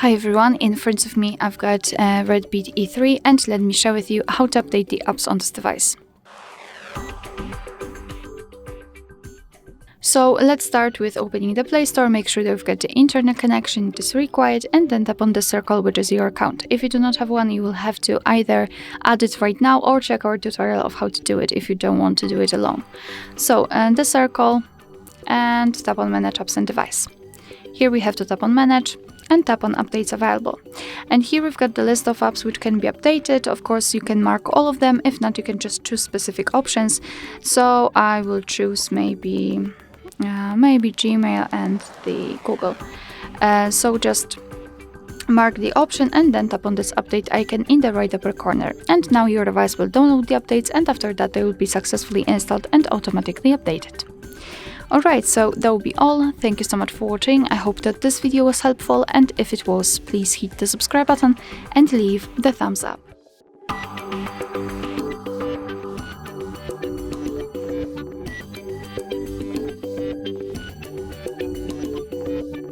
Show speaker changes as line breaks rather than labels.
Hi everyone, in front of me I've got REDBEAT E3 and let me share with you how to update the apps on this device. So let's start with opening the Play Store, make sure that you've got the internet connection it is required, and then tap on the circle which is your account. If you do not have one, you will have to either add it right now or check our tutorial of how to do it if you don't want to do it alone. So the circle and tap on Manage Apps and Device. Here we have to tap on Manage and tap on Updates Available. And here we've got the list of apps which can be updated. Of course, you can mark all of them. If not, you can just choose specific options. So I will choose maybe Gmail and the Google. So just mark the option and then tap on this update icon in the right upper corner. And now your device will download the updates, and after that they will be successfully installed and automatically updated. Alright, so that will be all. Thank you so much for watching. I hope that this video was helpful, and if it was, please hit the subscribe button and leave the thumbs up.